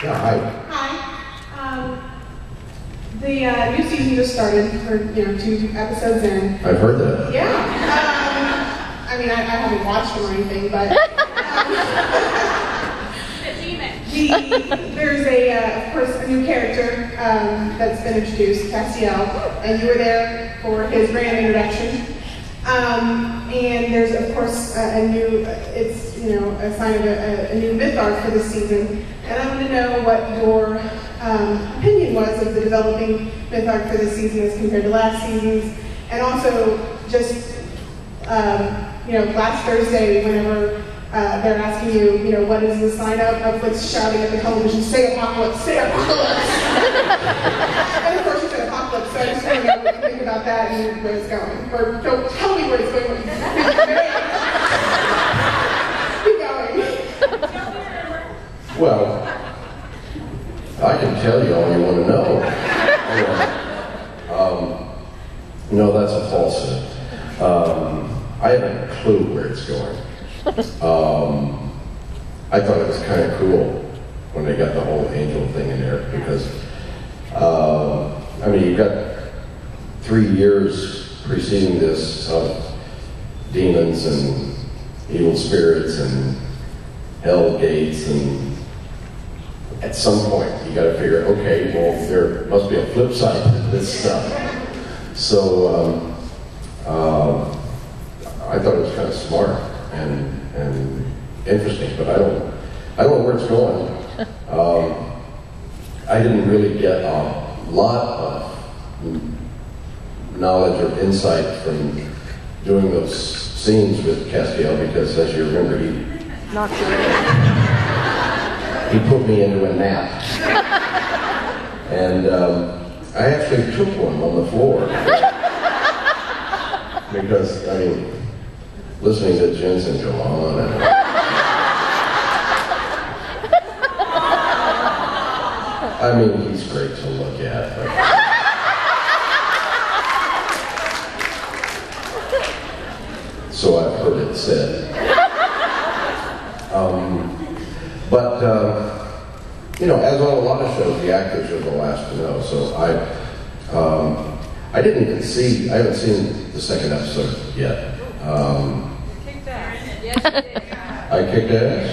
Yeah, hi. Hi. The new season just started. We're 2 episodes in. I've heard that. Yeah. I mean, I haven't watched them or anything, but there's of course, a new character that's been introduced, Castiel, and you were there for his grand introduction. And there's of course a new, it's a sign of a new myth arc for this season. And I want to know what your opinion was of the developing myth arc for this season as compared to last season's, and also just last Thursday whenever they're asking you, what is the sign up what's shouting at the television, say apocalypse, say apocalypse. And of course you said apocalypse, so I just want to know what you think about that and where it's going. Or don't tell me where it's going. Keep going. Well, I can tell you all you want to know. No, that's a falsehood. I haven't a clue where it's going. I thought it was kind of cool when they got the whole angel thing in there because, you've got 3 years preceding this of demons and evil spirits and hell gates, and at some point you got to figure, okay, well, there must be a flip side to this stuff. So I thought it was kind of smart and interesting, but I don't know where it's going. I didn't really get a lot of knowledge or insight from doing those scenes with Castiel because, as you remember, he put me into a nap. And I actually took one on the floor. Because, listening to Jensen go on and... he's great to look at. So I've heard it said. As on a lot of shows, the actors are the last to know. So I didn't even see, I haven't seen the second episode yet. You kicked ass. Yes, you did. I kicked ass?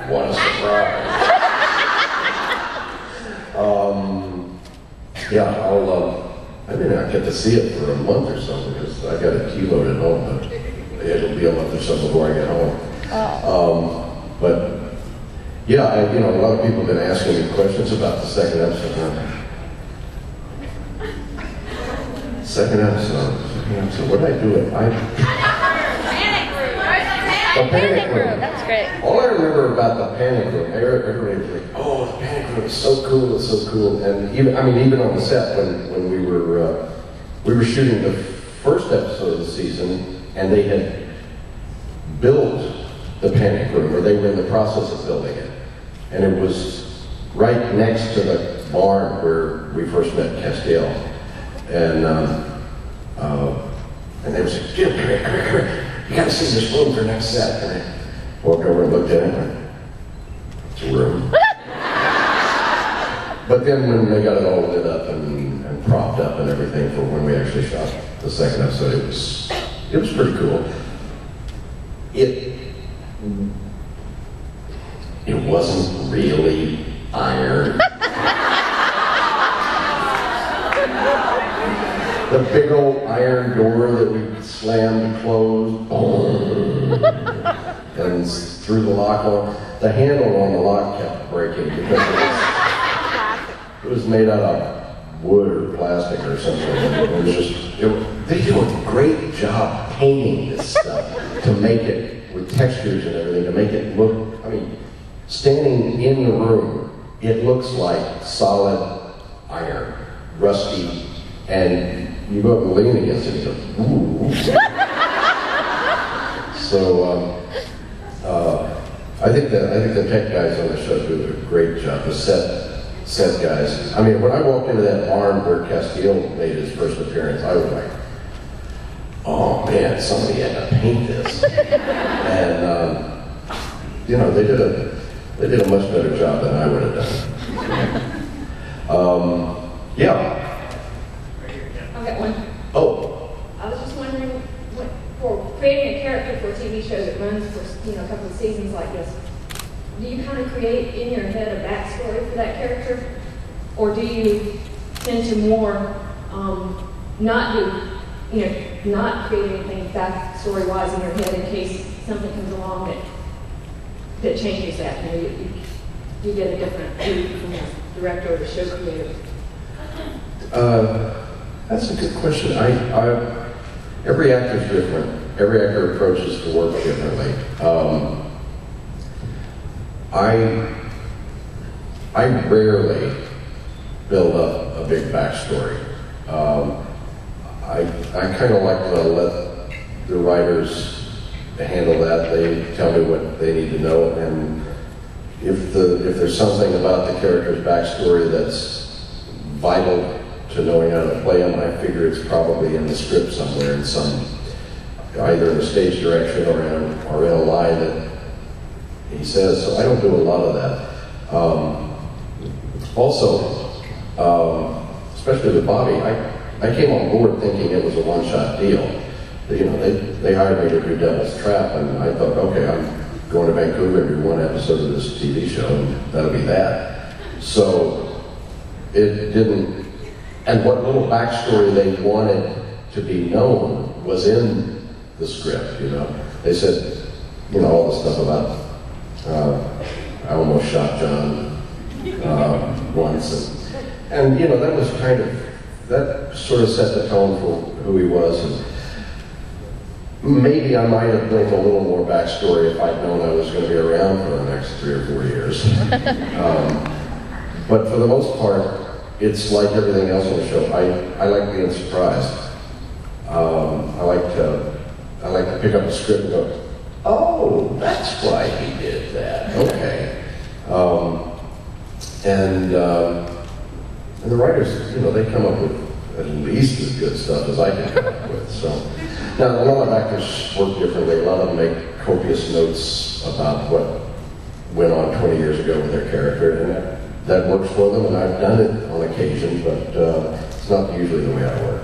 What a surprise. I may not get to see it for a month or so because I got it keyloaded at home, but it'll be a month or so before I get home. A lot of people have been asking me questions about the second episode. Second episode. What did I do it? The Panic Room. That's great. All I remember about the Panic Room, everybody was like, "Oh, the Panic Room is so cool! It's so cool!" And even on the set when we were shooting the first episode of the season, and they had built the Panic Room, or they were in the process of building it, and it was right next to the barn where we first met Castiel, and they were saying, "Jim, come here. You gotta see this room for next set." And I walked over and looked at it and went, "It's a room." But then when they got it all lit up and propped up and everything for when we actually shot the second episode, it was pretty cool. It wasn't really iron. The big old iron door that we slammed closed, boom, and threw the lock on. The handle on the lock kept breaking because it was made out of wood or plastic or something. It was just, they do a great job painting this stuff to make it, with textures and everything, to make it look, standing in the room, it looks like solid iron, rusty, and you go up and lean against it and go, ooh. So, I think the tech guys on the show do a great job. The set guys. When I walked into that barn where Castiel made his first appearance, I was like, oh man, somebody had to paint this. And, they did They did a much better job than I would have done. Yeah. I've got one. Oh. I was just wondering, for creating a character for a TV show that runs for a couple of seasons like this, do you kind of create in your head a backstory for that character, or do you tend to more not create anything backstory-wise in your head in case something comes along that changes that? You get a different view from the director or the show creator. That's a good question. Every actor is different. Every actor approaches the work differently. I rarely build up a big backstory. I kind of like to let the writers handle that. They tell me what they need to know, and if there's something about the character's backstory that's vital to knowing how to play them, I figure it's probably in the script somewhere, in either in the stage direction or in a line that he says. So I don't do a lot of that. Especially with Bobby, I came on board thinking it was a one-shot deal. They hired me to do Devil's Trap, and I thought, okay, I'm going to Vancouver and do one episode of this TV show, and that'll be that. So it didn't. And what little backstory they wanted to be known was in the script, They said, all the stuff about, I almost shot John once. And that was that sort of set the tone for who he was. And maybe I might have built a little more backstory if I'd known I was going to be around for the next 3 or 4 years. But for the most part, it's like everything else on the show. I like being surprised. I like to pick up a script and go, oh, that's why he did that. Okay. And the writers, they come up with at least as good stuff as I can come up with. So now a lot of actors work differently. A lot of them make copious notes about what went on 20 years ago with their character, and that works for them, and I've done it on occasion, but it's not usually the way I work.